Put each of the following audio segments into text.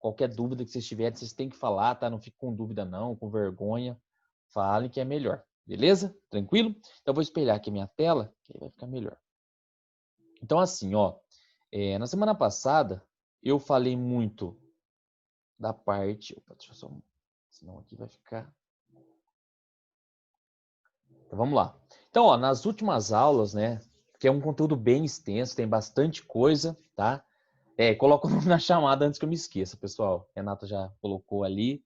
Qualquer dúvida que vocês tiverem, vocês têm que falar, tá? Não fique com dúvida não, com vergonha. Falem que é melhor, beleza? Tranquilo? Então, eu vou espelhar aqui a minha tela, que aí vai ficar melhor. Então, assim, ó, na semana passada, eu falei muito da parte... Opa, deixa eu só... Senão aqui vai ficar... Então, vamos lá. Então, ó, nas últimas aulas, né, que é um conteúdo bem extenso, tem bastante coisa, tá? Coloca o nome na chamada antes que eu me esqueça, pessoal. A Renata já colocou ali,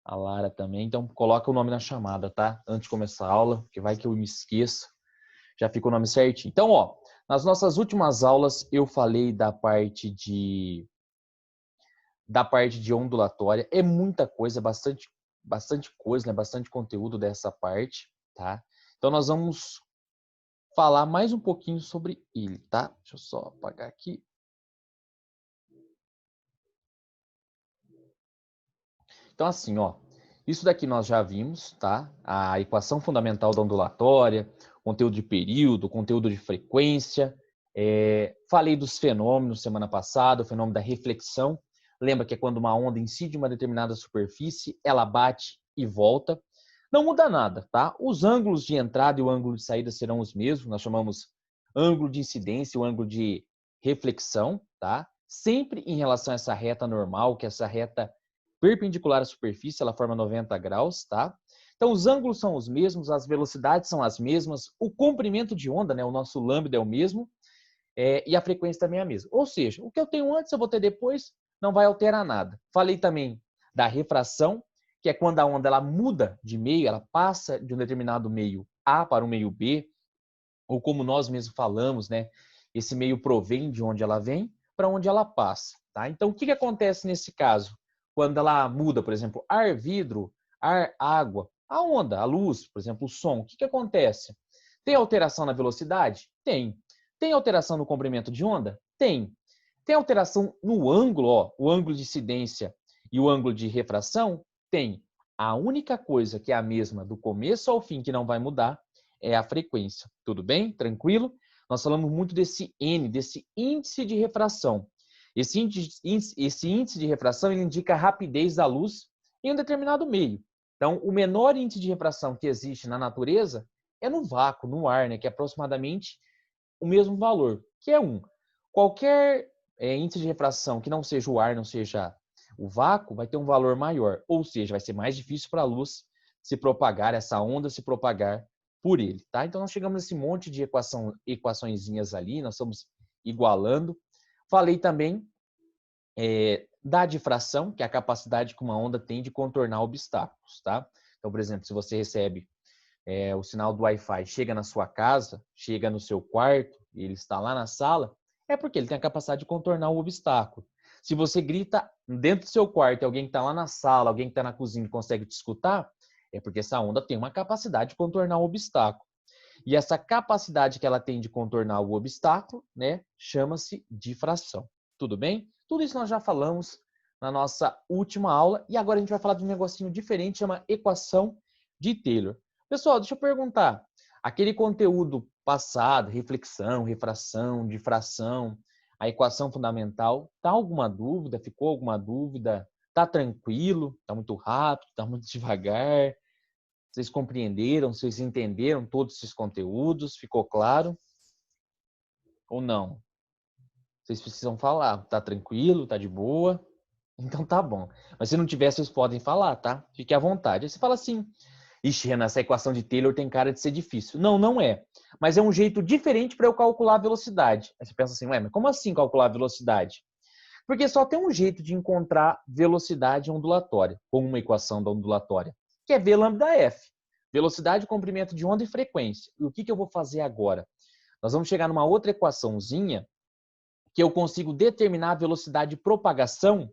a Lara também. Então, coloca o nome na chamada, tá? Antes de começar a aula, que vai que eu me esqueça. Já fica o nome certinho. Então, ó, nas nossas últimas aulas, eu falei da parte de ondulatória. É muita coisa, bastante coisa, né? Bastante conteúdo dessa parte, tá? Então, nós vamos falar mais um pouquinho sobre ele, tá? Deixa eu só apagar aqui. Então, assim, ó, isso daqui nós já vimos, tá? A equação fundamental da ondulatória, conteúdo de período, conteúdo de frequência. Falei dos fenômenos semana passada, o fenômeno da reflexão. Lembra que é quando uma onda incide em uma determinada superfície, ela bate e volta. Não muda nada, tá? Os ângulos de entrada e o ângulo de saída serão os mesmos. Nós chamamos ângulo de incidência e o ângulo de reflexão, tá? Sempre em relação a essa reta normal, que é essa reta perpendicular à superfície, ela forma 90 graus, tá? Então, os ângulos são os mesmos, as velocidades são as mesmas, o comprimento de onda, né, o nosso lambda é o mesmo, e a frequência também é a mesma. Ou seja, o que eu tenho antes, eu vou ter depois, não vai alterar nada. Falei também da refração, que é quando a onda ela muda de meio, ela passa de um determinado meio A para o meio B, ou como nós mesmos falamos, né, esse meio provém de onde ela vem para onde ela passa, tá? Então, o que acontece nesse caso? Quando ela muda, por exemplo, ar, vidro, ar, água, a onda, a luz, por exemplo, o som, o que acontece? Tem alteração na velocidade? Tem. Tem alteração no comprimento de onda? Tem. Tem alteração no ângulo, ó, o ângulo de incidência e o ângulo de refração? Tem. A única coisa que é a mesma do começo ao fim que não vai mudar é a frequência. Tudo bem? Tranquilo? Nós falamos muito desse N, desse índice de refração. Esse índice de refração ele indica a rapidez da luz em um determinado meio. Então, o menor índice de refração que existe na natureza é no vácuo, no ar, né, que é aproximadamente o mesmo valor, que é 1. Qualquer índice de refração que não seja o ar, não seja o vácuo, vai ter um valor maior. Ou seja, vai ser mais difícil para a luz se propagar, essa onda se propagar por ele, tá? Então, nós chegamos a esse monte de equaçõezinhas ali, nós estamos igualando. Falei também da difração, que é a capacidade que uma onda tem de contornar obstáculos, tá? Então, por exemplo, se você recebe o sinal do Wi-Fi, chega na sua casa, chega no seu quarto, e ele está lá na sala, é porque ele tem a capacidade de contornar o obstáculo. Se você grita dentro do seu quarto e alguém que está lá na sala, alguém que está na cozinha consegue te escutar, é porque essa onda tem uma capacidade de contornar o obstáculo. E essa capacidade que ela tem de contornar o obstáculo, né, chama-se difração. Tudo bem? Tudo isso nós já falamos na nossa última aula e agora a gente vai falar de um negocinho diferente, chama equação de Taylor. Pessoal, deixa eu perguntar, aquele conteúdo passado, reflexão, refração, difração, a equação fundamental, tá alguma dúvida? Ficou alguma dúvida? Tá tranquilo? Tá muito rápido? Tá muito devagar? Vocês compreenderam? Vocês entenderam todos esses conteúdos? Ficou claro? Ou não? Vocês precisam falar. Tá tranquilo? Tá de boa? Então tá bom. Mas se não tiver, vocês podem falar, tá? Fique à vontade. Aí você fala assim, ixi, Renan, essa equação de Taylor tem cara de ser difícil. Não, não é. Mas é um jeito diferente para eu calcular a velocidade. Aí você pensa assim, ué, mas como assim calcular a velocidade? Porque só tem um jeito de encontrar velocidade ondulatória, com uma equação da ondulatória, que é V lambda F. Velocidade, comprimento de onda e frequência. E o que eu vou fazer agora? Nós vamos chegar numa outra equaçãozinha que eu consigo determinar a velocidade de propagação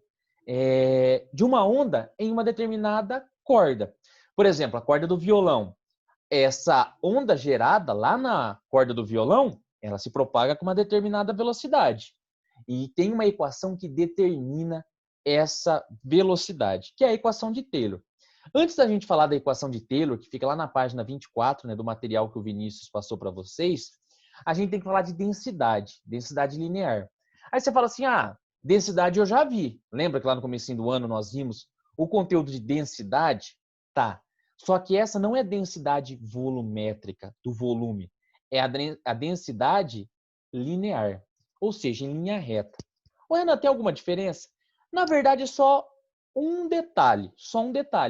de uma onda em uma determinada corda. Por exemplo, a corda do violão. Essa onda gerada lá na corda do violão, ela se propaga com uma determinada velocidade. E tem uma equação que determina essa velocidade, que é a equação de Taylor. Antes da gente falar da equação de Taylor, que fica lá na página 24, né, do material que o Vinícius passou para vocês, a gente tem que falar de densidade linear. Aí você fala assim, Densidade eu já vi. Lembra que lá no comecinho do ano nós vimos o conteúdo de densidade? Tá. Só que essa não é densidade volumétrica, do volume. É a densidade linear, ou seja, em linha reta. Ô, Renan, tem alguma diferença? Na verdade, é só um detalhe,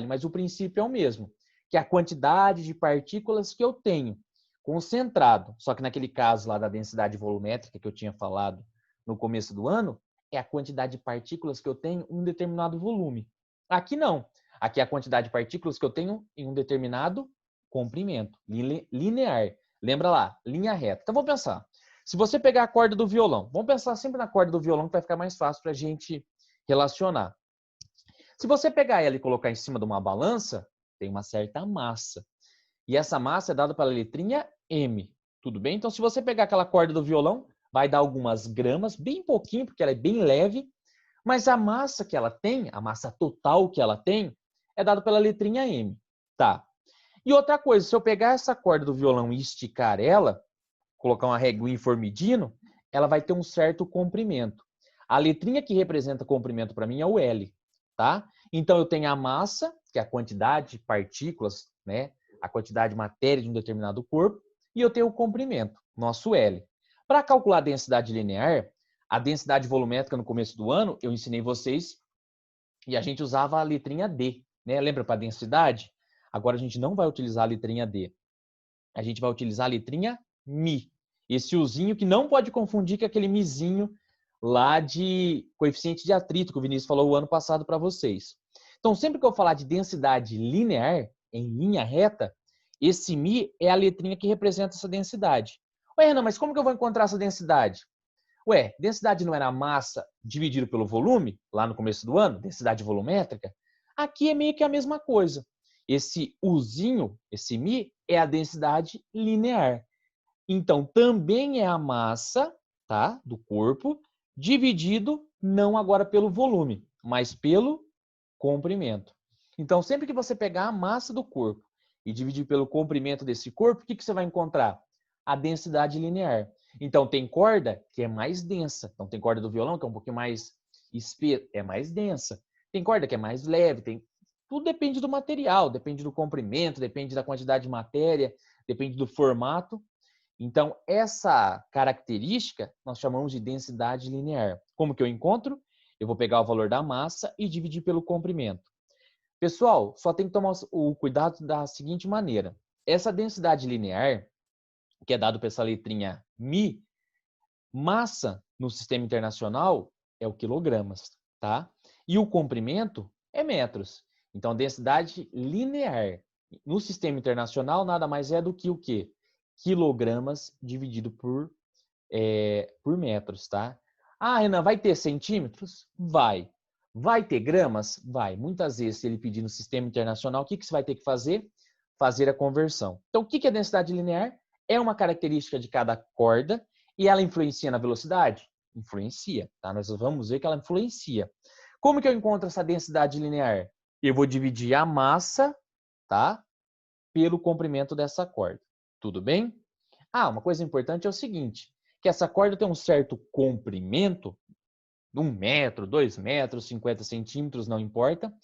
mas o princípio é o mesmo, que é a quantidade de partículas que eu tenho concentrado. Só que naquele caso lá da densidade volumétrica que eu tinha falado no começo do ano, é a quantidade de partículas que eu tenho em um determinado volume. Aqui não. Aqui é a quantidade de partículas que eu tenho em um determinado comprimento, linear. Lembra lá, linha reta. Então, vamos pensar. Se você pegar a corda do violão, vamos pensar sempre na corda do violão que vai ficar mais fácil para a gente relacionar. Se você pegar ela e colocar em cima de uma balança, tem uma certa massa. E essa massa é dada pela letrinha M. Tudo bem? Então, se você pegar aquela corda do violão, vai dar algumas gramas, bem pouquinho, porque ela é bem leve, mas a massa que ela tem, a massa total que ela tem, é dada pela letrinha M. Tá. E outra coisa, se eu pegar essa corda do violão e esticar ela, colocar uma reguinha em formidino, ela vai ter um certo comprimento. A letrinha que representa comprimento para mim é o L, tá? Então eu tenho a massa, que é a quantidade de partículas, né? A quantidade de matéria de um determinado corpo, e eu tenho o comprimento, nosso L. Para calcular a densidade linear, a densidade volumétrica no começo do ano, eu ensinei vocês e a gente usava a letrinha D, né? Lembra para densidade? Agora a gente não vai utilizar a letrinha D. A gente vai utilizar a letrinha Mi. Esse Uzinho que não pode confundir com aquele Mizinho lá de coeficiente de atrito que o Vinícius falou o ano passado para vocês. Então, sempre que eu falar de densidade linear, em linha reta, esse Mi é a letrinha que representa essa densidade. Ué, Renan, mas como que eu vou encontrar essa densidade? Ué, densidade não era a massa dividido pelo volume, lá no começo do ano, densidade volumétrica? Aqui é meio que a mesma coisa. Esse Uzinho, esse Mi, é a densidade linear. Então, também é a massa, tá, do corpo, dividido não agora pelo volume, mas pelo comprimento. Então, sempre que você pegar a massa do corpo e dividir pelo comprimento desse corpo, o que você vai encontrar? A densidade linear. Então, tem corda que é mais densa. Então, tem corda do violão que é um pouquinho mais espessa, é mais densa. Tem corda que é mais leve. Tudo depende do material, depende do comprimento, depende da quantidade de matéria, depende do formato. Então, essa característica nós chamamos de densidade linear. Como que eu encontro? Eu vou pegar o valor da massa e dividir pelo comprimento. Pessoal, só tem que tomar o cuidado da seguinte maneira. Essa densidade linear, que é dado por essa letrinha Mi, massa no sistema internacional é o quilogramas, tá? E o comprimento é metros. Então, a densidade linear no sistema internacional nada mais é do que o quê? Quilogramas dividido por metros, tá? Ah, Renan, vai ter centímetros? Vai. Vai ter gramas? Vai. Muitas vezes, se ele pedir no sistema internacional, o que você vai ter que fazer? Fazer a conversão. Então, o que é densidade linear? É uma característica de cada corda e ela influencia na velocidade? Influencia, tá? Nós vamos ver que ela influencia. Como que eu encontro essa densidade linear? Eu vou dividir a massa, tá? Pelo comprimento dessa corda. Tudo bem? Ah, uma coisa importante é o seguinte, que essa corda tem um certo comprimento, 1 metro, 2 metros, 50 centímetros, não importa,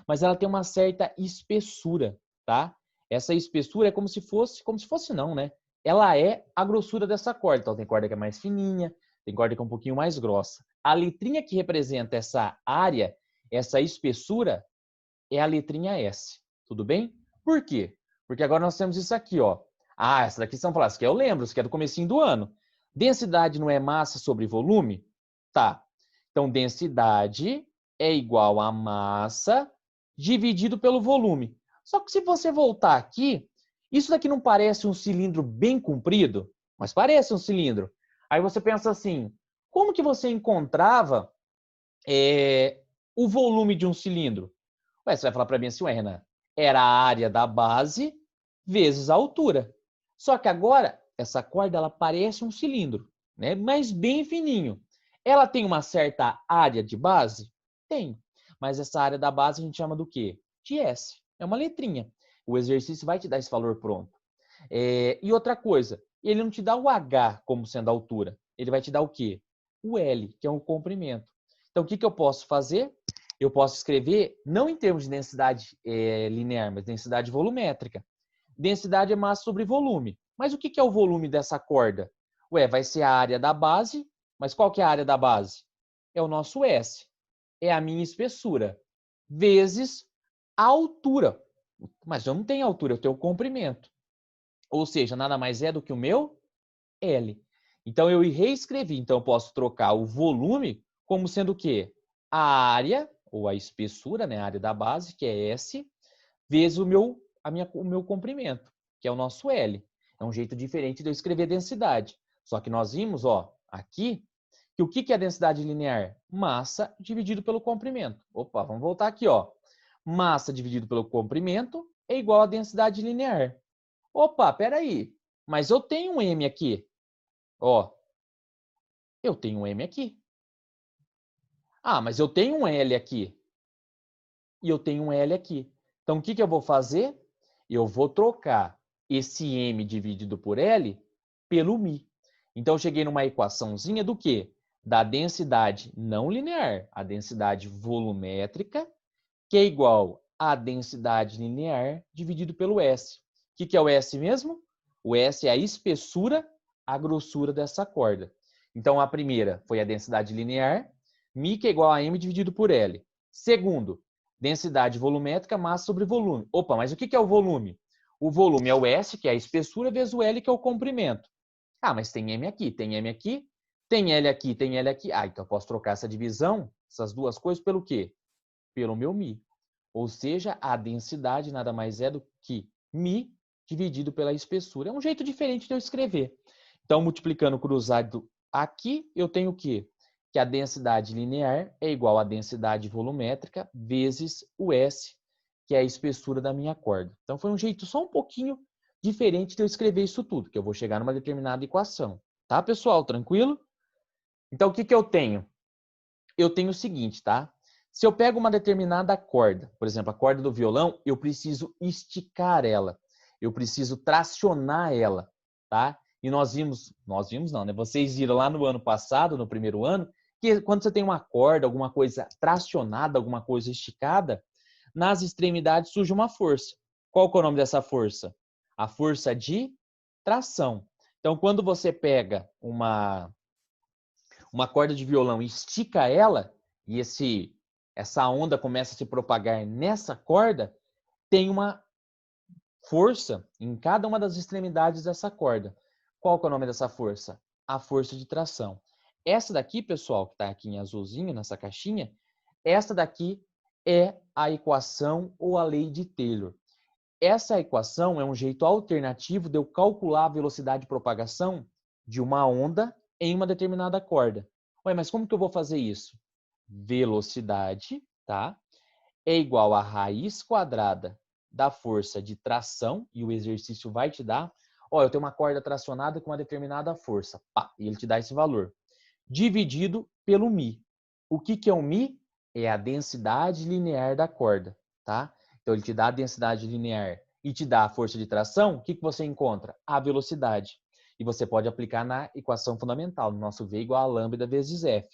mas ela tem uma certa espessura, tá? Essa espessura é como se fosse não, né? Ela é a grossura dessa corda. Então tem corda que é mais fininha, tem corda que é um pouquinho mais grossa. A letrinha que representa essa área, essa espessura, é a letrinha S, tudo bem? Por quê? Porque agora nós temos isso aqui, ó. Ah, essa daqui são falar, isso aqui eu lembro, isso aqui é do comecinho do ano. Densidade não é massa sobre volume? Tá. Então, densidade é igual a massa dividido pelo volume. Só que se você voltar aqui, isso daqui não parece um cilindro bem comprido? Mas parece um cilindro. Aí você pensa assim, como que você encontrava o volume de um cilindro? Ué, você vai falar para mim assim, ué, Renan, era a área da base vezes a altura. Só que agora, essa corda, ela parece um cilindro, né? Mas bem fininho. Ela tem uma certa área de base? Tem. Mas essa área da base a gente chama do quê? De S. É uma letrinha. O exercício vai te dar esse valor pronto. E outra coisa, ele não te dá o H como sendo a altura. Ele vai te dar o quê? O L, que é o comprimento. Então, o que eu posso fazer? Eu posso escrever, não em termos de densidade linear, mas densidade volumétrica. Densidade é massa sobre volume. Mas o que é o volume dessa corda? Ué, vai ser a área da base, mas qual que é a área da base? É o nosso S. É a minha espessura, vezes a altura. Mas eu não tenho altura, eu tenho comprimento. Ou seja, nada mais é do que o meu L. Então, eu reescrevi. Então, eu posso trocar o volume como sendo o quê? A área, ou a espessura, né? A área da base, que é S, vezes o meu comprimento, que é o nosso L. É um jeito diferente de eu escrever densidade. Só que nós vimos, ó, aqui, que o que é a densidade linear? Massa dividido pelo comprimento. Opa, vamos voltar aqui, ó. Massa dividido pelo comprimento é igual a densidade linear. Opa, peraí. Mas eu tenho um M aqui. Ó, eu tenho um M aqui. Ah, mas eu tenho um L aqui. E eu tenho um L aqui. Então, o que eu vou fazer? Eu vou trocar esse M dividido por L pelo μ. Então, eu cheguei numa equaçãozinha do quê? Da densidade não linear, a densidade volumétrica, que é igual à densidade linear dividido pelo S. O que é o S mesmo? O S é a espessura, a grossura dessa corda. Então, a primeira foi a densidade linear, μ que é igual a M dividido por L. Segundo, densidade volumétrica, massa sobre volume. Opa, mas o que é o volume? O volume é o S, que é a espessura, vezes o L, que é o comprimento. Ah, mas tem M aqui, tem M aqui, tem L aqui, tem L aqui. Ah, então eu posso trocar essa divisão, essas duas coisas, pelo quê? Pelo meu μ. Ou seja, a densidade nada mais é do que μ dividido pela espessura. É um jeito diferente de eu escrever. Então, multiplicando cruzado aqui, eu tenho o quê? Que a densidade linear é igual à densidade volumétrica vezes o S, que é a espessura da minha corda. Então, foi um jeito só um pouquinho diferente de eu escrever isso tudo, que eu vou chegar numa determinada equação. Tá, pessoal? Tranquilo? Então, o que eu tenho? Eu tenho o seguinte, tá? Se eu pego uma determinada corda, por exemplo, a corda do violão, eu preciso esticar ela. Eu preciso tracionar ela, tá? E nós vimos não, né? Vocês viram lá no ano passado, no primeiro ano, que quando você tem uma corda, alguma coisa tracionada, alguma coisa esticada, nas extremidades surge uma força. Qual que é o nome dessa força? A força de tração. Então, quando você pega uma corda de violão e estica ela, e essa onda começa a se propagar nessa corda, tem uma força em cada uma das extremidades dessa corda. Qual que é o nome dessa força? A força de tração. Essa daqui, pessoal, que está aqui em azulzinho, nessa caixinha, essa daqui é a equação ou a lei de Taylor. Essa equação é um jeito alternativo de eu calcular a velocidade de propagação de uma onda em uma determinada corda. Ué, mas como que eu vou fazer isso? Velocidade, tá? É igual a raiz quadrada da força de tração, e o exercício vai te dar. Ó, eu tenho uma corda tracionada com uma determinada força, pá, e ele te dá esse valor. Dividido pelo μ. O que é o μ? É a densidade linear da corda, tá? Então, ele te dá a densidade linear e te dá a força de tração. O que você encontra? A velocidade. E você pode aplicar na equação fundamental, no nosso V igual a lambda vezes F.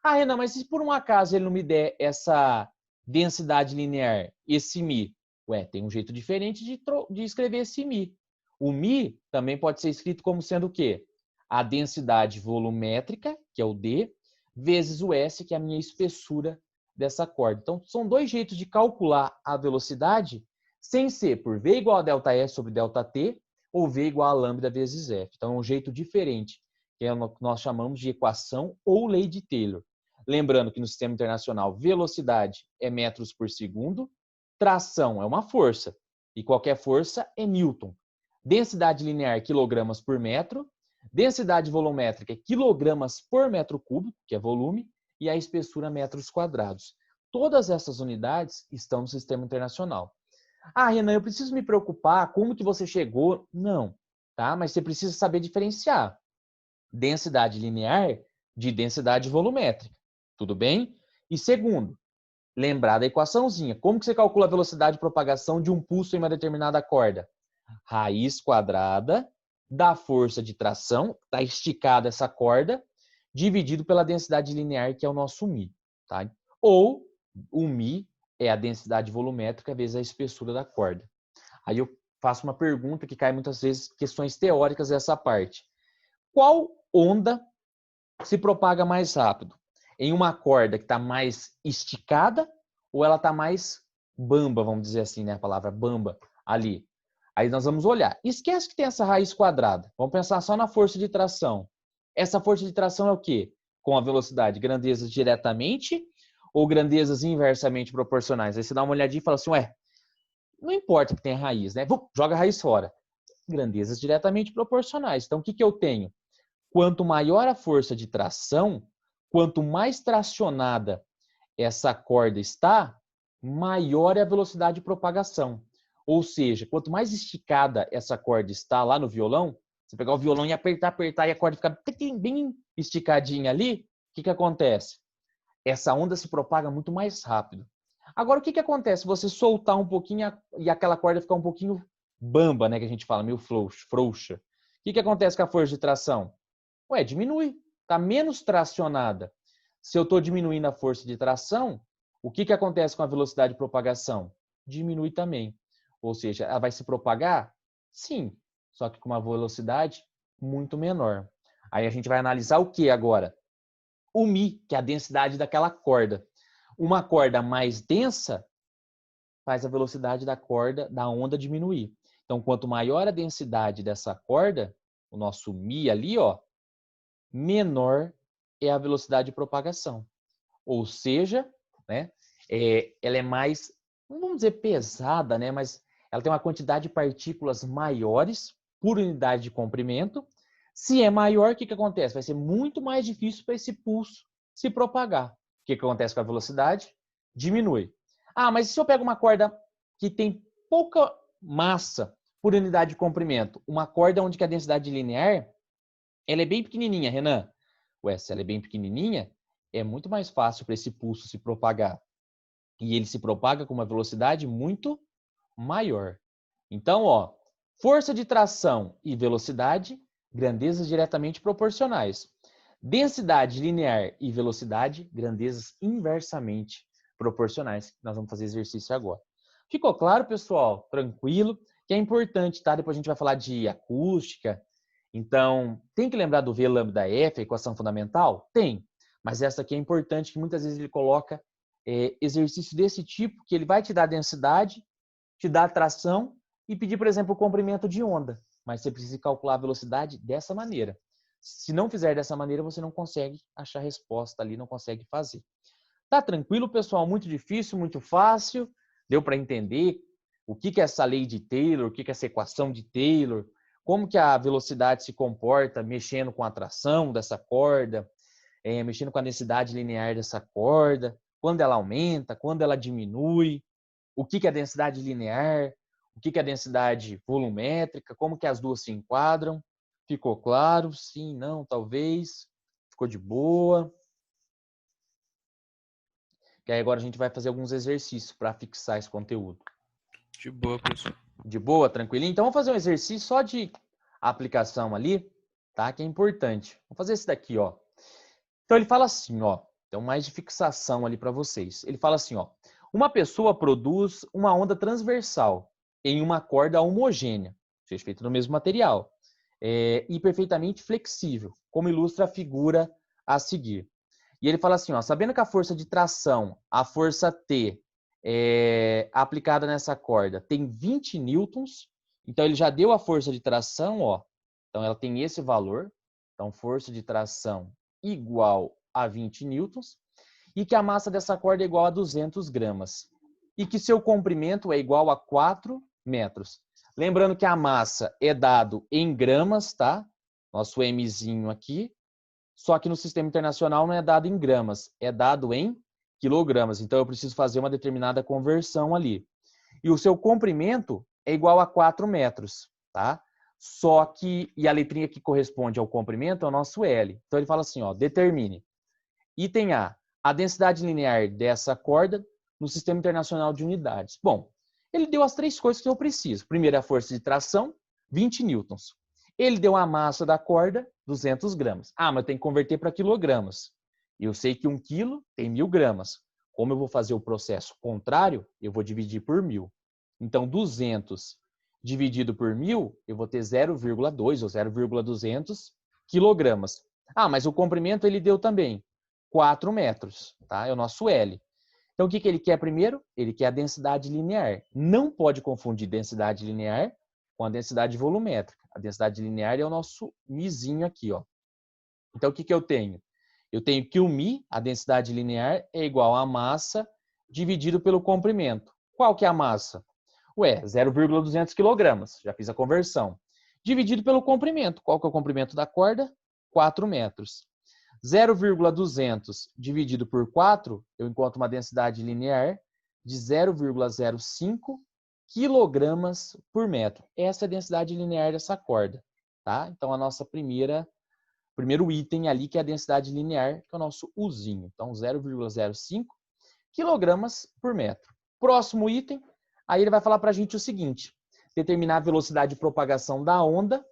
Ah, Renan, mas se por um acaso ele não me der essa densidade linear, esse μ? Ué, tem um jeito diferente de escrever esse μ. O μ também pode ser escrito como sendo o quê? A densidade volumétrica, que é o D, vezes o S, que é a minha espessura dessa corda. Então, são dois jeitos de calcular a velocidade sem ser por V igual a ΔS sobre ΔT ou V igual a lambda vezes F. Então, é um jeito diferente, que é o que nós chamamos de equação ou lei de Taylor. Lembrando que no sistema internacional, velocidade é metros por segundo, tração é uma força, e qualquer força é Newton. Densidade linear, quilogramas por metro. Densidade volumétrica, quilogramas por metro cúbico, que é volume, e a espessura, metros quadrados. Todas essas unidades estão no sistema internacional. Ah, Renan, eu preciso me preocupar como que você chegou? Não, tá? Mas você precisa saber diferenciar densidade linear de densidade volumétrica. Tudo bem? E segundo, lembrar da equaçãozinha. Como que você calcula a velocidade de propagação de um pulso em uma determinada corda? Raiz quadrada da força de tração, está esticada essa corda, dividido pela densidade linear, que é o nosso μ. tá? Ou o Mi é a densidade volumétrica vezes a espessura da corda. Aí eu faço uma pergunta que cai muitas vezes questões teóricas dessa parte. Qual onda se propaga mais rápido? Em uma corda que está mais esticada ou ela está mais bamba, vamos dizer assim, né? A palavra bamba ali. Aí nós vamos olhar. Esquece que tem essa raiz quadrada. Vamos pensar só na força de tração. Essa força de tração é o quê? Com a velocidade, grandezas diretamente ou grandezas inversamente proporcionais? Aí você dá uma olhadinha e fala assim, ué, não importa que tenha raiz, né? Joga a raiz fora. Grandezas diretamente proporcionais. Então, o que eu tenho? Quanto maior a força de tração, quanto mais tracionada essa corda está, maior é a velocidade de propagação. Ou seja, quanto mais esticada essa corda está lá no violão, você pegar o violão e apertar e a corda ficar bem esticadinha ali, o que acontece? Essa onda se propaga muito mais rápido. Agora, o que acontece se você soltar um pouquinho e aquela corda ficar um pouquinho bamba, né, que a gente fala, meio frouxa? O que acontece com a força de tração? Ué, diminui, está menos tracionada. Se eu estou diminuindo a força de tração, o que acontece com a velocidade de propagação? Diminui também. Ou seja, ela vai se propagar? Sim, só que com uma velocidade muito menor. Aí a gente vai analisar o que agora? O Mi, que é a densidade daquela corda. Uma corda mais densa faz a velocidade da corda, da onda diminuir. Então, quanto maior a densidade dessa corda, o nosso Mi ali, ó, menor é a velocidade de propagação. Ou seja, né, ela é mais, não vamos dizer pesada, né, mas ela tem uma quantidade de partículas maiores por unidade de comprimento. Se é maior, o que acontece? Vai ser muito mais difícil para esse pulso se propagar. O que acontece com a velocidade? Diminui. Ah, mas se eu pego uma corda que tem pouca massa por unidade de comprimento, uma corda onde a densidade linear ela é bem pequenininha, Renan. Ué, se ela é bem pequenininha, é muito mais fácil para esse pulso se propagar. E ele se propaga com uma velocidade muito maior. Então, ó, força de tração e velocidade, grandezas diretamente proporcionais. Densidade linear e velocidade, grandezas inversamente proporcionais. Nós vamos fazer exercício agora. Ficou claro, pessoal? Tranquilo? Que é importante, tá? Depois a gente vai falar de acústica. Então, tem que lembrar do V lambda F, a equação fundamental? Tem. Mas essa aqui é importante, que muitas vezes ele coloca exercício desse tipo, que ele vai te dar densidade, te dar tração e pedir, por exemplo, o comprimento de onda. Mas você precisa calcular a velocidade dessa maneira. Se não fizer dessa maneira, você não consegue achar resposta ali, não consegue fazer. Tá tranquilo, pessoal? Muito difícil, muito fácil? Deu para entender o que é essa lei de Taylor, o que é essa equação de Taylor, como que a velocidade se comporta mexendo com a tração dessa corda, mexendo com a densidade linear dessa corda, quando ela aumenta, quando ela diminui, o que é a densidade linear, o que é a densidade volumétrica, como que as duas se enquadram. Ficou claro? Sim, não, talvez. Ficou de boa? Que aí agora a gente vai fazer alguns exercícios para fixar esse conteúdo. De boa, professor. De boa, tranquilinho? Então vamos fazer um exercício só de aplicação ali, tá? Que é importante. Vamos fazer esse daqui, ó. Então ele fala assim, ó. Então mais de fixação ali para vocês. Ele fala assim, ó. Uma pessoa produz uma onda transversal em uma corda homogênea, seja feita no mesmo material, e perfeitamente flexível, como ilustra a figura a seguir. E ele fala assim, ó, sabendo que a força de tração, a força T, aplicada nessa corda, tem 20 newtons, então ele já deu a força de tração, ó, então ela tem esse valor, então força de tração igual a 20 newtons, e que a massa dessa corda é igual a 200 gramas, e que seu comprimento é igual a 4 metros. Lembrando que a massa é dado em gramas, tá? Nosso Mzinho aqui, só que no sistema internacional não é dado em gramas, é dado em quilogramas. Então eu preciso fazer uma determinada conversão ali. E o seu comprimento é igual a 4 metros, tá? Só que, e a letrinha que corresponde ao comprimento é o nosso L. Então ele fala assim, ó, determine. Item A densidade linear dessa corda no sistema internacional de unidades. Bom, ele deu as três coisas que eu preciso. Primeiro, a força de tração, 20 newtons. Ele deu a massa da corda, 200 gramas. Ah, mas eu tenho que converter para quilogramas. Eu sei que 1 quilo tem 1.000 gramas. Como eu vou fazer o processo contrário, eu vou dividir por 1.000. Então, 200 dividido por 1.000, eu vou ter 0,2 ou 0,200 quilogramas. Ah, mas o comprimento ele deu também 4 metros, tá? É o nosso L. Então, o que ele quer primeiro? Ele quer a densidade linear. Não pode confundir densidade linear com a densidade volumétrica. A densidade linear é o nosso mizinho aqui, ó. Então, o que eu tenho? Eu tenho que o mi, a densidade linear, é igual a massa dividido pelo comprimento. Qual que é a massa? Ué, 0,200 quilogramas. Já fiz a conversão. Dividido pelo comprimento. Qual que é o comprimento da corda? 4 metros. 0,200 dividido por 4, eu encontro uma densidade linear de 0,05 quilogramas por metro. Essa é a densidade linear dessa corda, tá? Então, a nossa primeiro item ali, que é a densidade linear, que é o nosso Uzinho. Então, 0,05 quilogramas por metro. Próximo item, aí ele vai falar para a gente o seguinte: determinar a velocidade de propagação da onda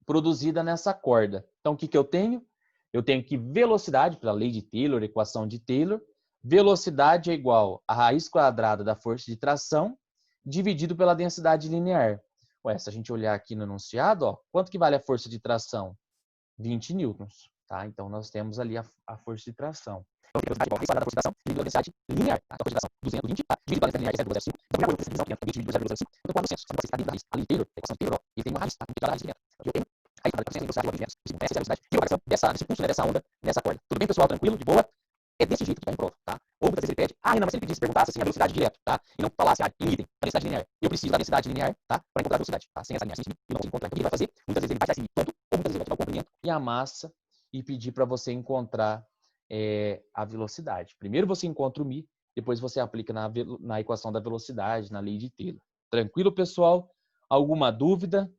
produzida nessa corda. Então, o que eu tenho? Eu tenho que velocidade, pela lei de Taylor, equação de Taylor, velocidade é igual a raiz quadrada da força de tração dividido pela densidade linear. Ué, se a gente olhar aqui no enunciado, ó, quanto que vale a força de tração? 20 newtons, tá? Então, nós temos ali a força de tração. Então, a velocidade igual a raiz quadrada da força de tração dividido pela densidade linear. Tá? Então, a força de tração 220, tá? Dividido pela densidade linear é 0,05. Então, primeira coisa que vocês precisam, 500 dividido por 0,05, então 400. Só que você está dentro da raiz. A lei de Taylor, a equação de Taylor, ó, ele tem uma raiz, tá? Tem a raiz de dentro. Eu tenho aí fala que você tem velocidade igual a 200. Essa é a velocidade de propagação desse pulso, né, dessa onda, nessa corda. Tudo bem, pessoal? Tranquilo? De boa? É desse jeito que vai em prova, tá? Ou muitas vezes ele pede, Renan, mas se ele pedisse, perguntasse assim, a velocidade direto, tá? E não falasse, em item, a densidade linear. Eu preciso da densidade linear, tá? Para encontrar a velocidade, tá? Sem essa linha, sem esse e não encontrar. Então, o que ele vai fazer? Muitas vezes ele vai tirar esse ponto, ou muitas vezes ele vai tirar o comprimento e a massa e pedir para você encontrar a velocidade. Primeiro você encontra o mi, depois você aplica na equação da velocidade, na lei de Taylor. Tranquilo, pessoal? Alguma dúvida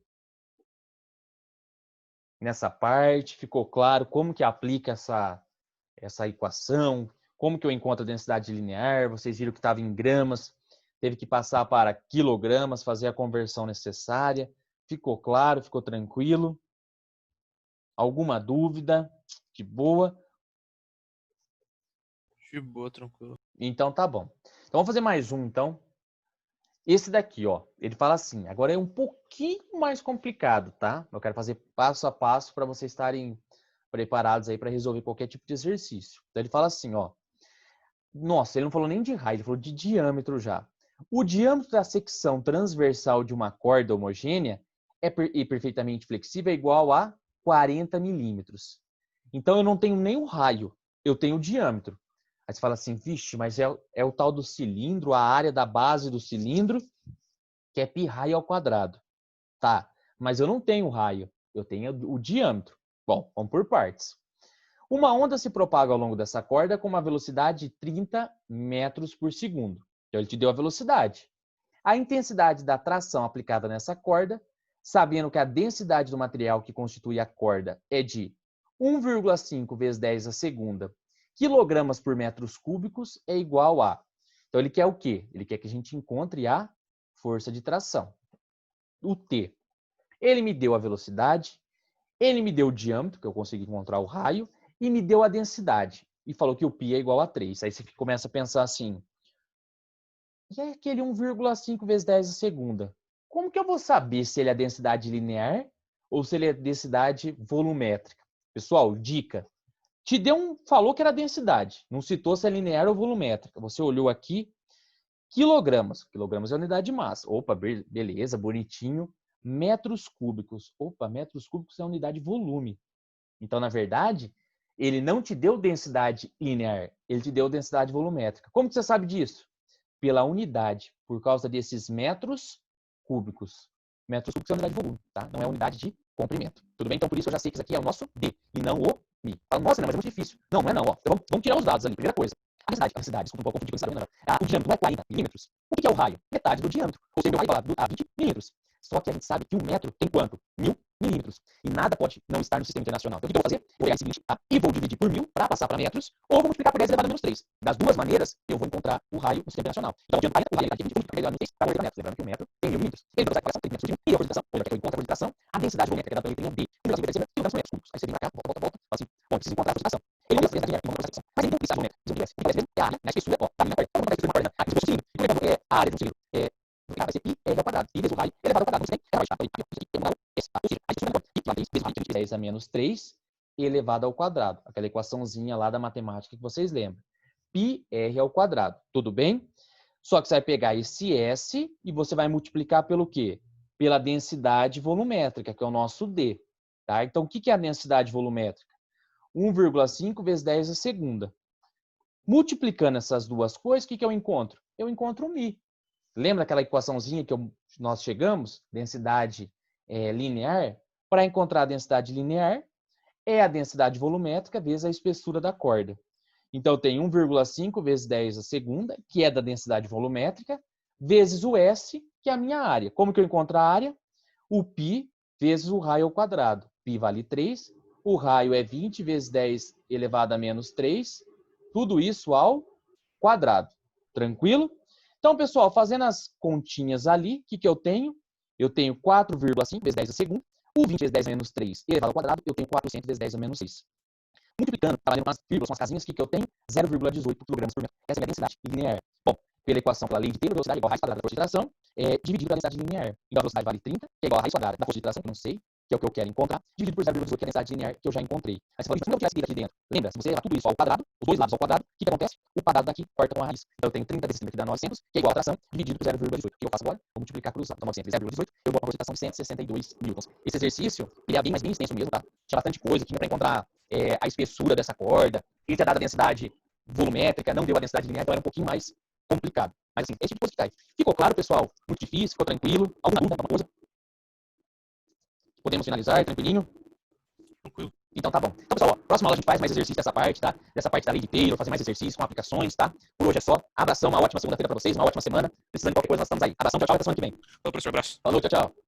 nessa parte? Ficou claro como que aplica essa equação? Como que eu encontro a densidade linear? Vocês viram que estava em gramas, teve que passar para quilogramas, fazer a conversão necessária. Ficou claro? Ficou tranquilo? Alguma dúvida? De boa? De boa, tranquilo. Então tá bom. Então vamos fazer mais um, então. Esse daqui, ó, ele fala assim, agora é um pouquinho mais complicado, tá? Eu quero fazer passo a passo para vocês estarem preparados aí para resolver qualquer tipo de exercício. Então ele fala assim, ó. Nossa, ele não falou nem de raio, ele falou de diâmetro já. O diâmetro da secção transversal de uma corda homogênea e perfeitamente flexível é igual a 40 milímetros. Então eu não tenho nem o raio, eu tenho o diâmetro. Aí você fala assim, vixe, mas é o tal do cilindro, a área da base do cilindro, que é π raio ao quadrado. Tá, mas eu não tenho raio, eu tenho o diâmetro. Bom, vamos por partes. Uma onda se propaga ao longo dessa corda com uma velocidade de 30 metros por segundo. Então ele te deu a velocidade. A intensidade da tração aplicada nessa corda, sabendo que a densidade do material que constitui a corda é de 1,5 vezes 10 a segunda quilogramas por metros cúbicos é igual a... Então, ele quer o quê? Ele quer que a gente encontre a força de tração, o T. Ele me deu a velocidade, ele me deu o diâmetro, que eu consegui encontrar o raio, e me deu a densidade. E falou que o π é igual a 3. Aí você começa a pensar assim, e é aquele 1,5 vezes 10 a segunda? Como que eu vou saber se ele é densidade linear ou se ele é densidade volumétrica? Pessoal, dica. Falou que era densidade, não citou se é linear ou volumétrica. Você olhou aqui, quilogramas. Quilogramas é a unidade de massa. Opa, beleza, bonitinho. Metros cúbicos. Opa, metros cúbicos é a unidade de volume. Então, na verdade, ele não te deu densidade linear, ele te deu densidade volumétrica. Como que você sabe disso? Pela unidade, por causa desses metros cúbicos. Metros cúbicos é a unidade de volume, tá? Não é a unidade de comprimento. Tudo bem? Então, por isso eu já sei que isso aqui é o nosso D e não o Mi. Fala, nossa, não, mas é muito difícil. Não, não é não. Ó. Então, vamos tirar os dados ali. Primeira coisa. A densidade, desculpa, vou confundir com densidade. O diâmetro não é 40 milímetros. O que é o raio? Metade do diâmetro. Ou seja, meu raio vai lá a 20 milímetros. Só que a gente sabe que 1 metro tem quanto? 1000 milímetros. E nada pode não estar no sistema internacional. Então, o que eu vou fazer? Eu vou pegar o seguinte, tá? E vou dividir por 1000 para passar para metros, ou vou multiplicar por 10 elevado a menos 3. Das duas maneiras, eu vou encontrar o raio no sistema internacional. Então, o raio está aqui, multiplicar por 10 elevado a menos 3 para 8 metros. Lembrando que 1 metro tem 1000 milímetros. Ele vai fazer 30 metros de 1 e a coordenação, ou já que eu encontro a coordenação, a densidade volumétrica da letrinha D. 1,5 vezes kg por metros cúbicos. Aí você vem para cá, volta. Fala assim, bom, eu preciso encontrar a coordenação. Ele não deu a densidade linear. A área de um cilindro vai ser πr ao quadrado. Pi vezes o raio elevado ao quadrado. Você tem ela vai estar aqui é S. Ou seja, a espessura pi igual a 3 vezes o raio de 10 a menos 3 elevado ao quadrado. Aquela equaçãozinha lá da matemática que vocês lembram. Πr ao quadrado. Tudo bem? Só que você vai pegar esse S e você vai multiplicar pelo quê? Pela densidade volumétrica, que é o nosso D. Tá? Então, o que é a densidade volumétrica? 1,5 vezes 10 a segunda. Multiplicando essas duas coisas, o que eu encontro? Eu encontro o μ. Lembra aquela equaçãozinha que nós chegamos? Densidade linear? Para encontrar a densidade linear, é a densidade volumétrica vezes a espessura da corda. Então, eu tenho 1,5 vezes 10 a segunda, que é da densidade volumétrica, vezes o S, que é a minha área. Como que eu encontro a área? O π vezes o raio ao quadrado. Π vale 3, o raio é 20 vezes 10 elevado a menos 3, tudo isso ao quadrado. Tranquilo? Então, pessoal, fazendo as continhas ali, o que eu tenho? Eu tenho 4,5 vezes 10 a segunda, o 20 vezes 10 a menos 3 elevado ao quadrado, eu tenho 400 vezes 10 a menos 6. Multiplicando, trabalhando com as vírgulas, com as casinhas, o que eu tenho? 0,18 kg por metro. Essa é a minha densidade linear. Bom, pela equação, pela lei de Taylor, velocidade é igual a raiz quadrada da força de tração, dividido pela densidade linear. Então, a velocidade vale 30, que é igual a raiz quadrada da força de tração, que eu não sei, que é o que eu quero encontrar, dividido por 0,18, que é a densidade linear que eu já encontrei. Mas se eu tirar esse aqui dentro, lembra, se você levar tudo isso ao quadrado, os dois lados ao quadrado, o que acontece? O quadrado daqui corta com a raiz. Então, eu tenho 30 vezes 30 que dá 900, que é igual a tração, dividido por 0,18. O que eu faço agora? Vou multiplicar por usar. Então, 900 vezes 0,18, eu vou para a concentração de 162 newtons. Esse exercício, ele é bem, mas bem extenso mesmo, tá? Tinha bastante coisa, tinha para encontrar a espessura dessa corda, ele tinha dado a densidade volumétrica, não deu a densidade linear, então era um pouquinho mais complicado. Mas assim, esse tipo de coisa que tá aí. Ficou claro, pessoal? Muito difícil, ficou tranquilo? Alguma dúvida, alguma coisa? Podemos finalizar, tranquilinho? Tranquilo. Então tá bom. Então, pessoal, próxima aula a gente faz mais exercício dessa parte, tá? Dessa parte da lei de Taylor, fazer mais exercícios com aplicações, tá? Por hoje é só. Abração, uma ótima segunda-feira pra vocês, uma ótima semana. Precisando de qualquer coisa, nós estamos aí. Abração, tchau, tchau, até semana que vem. Falou, professor, abraço. Falou, tchau, tchau.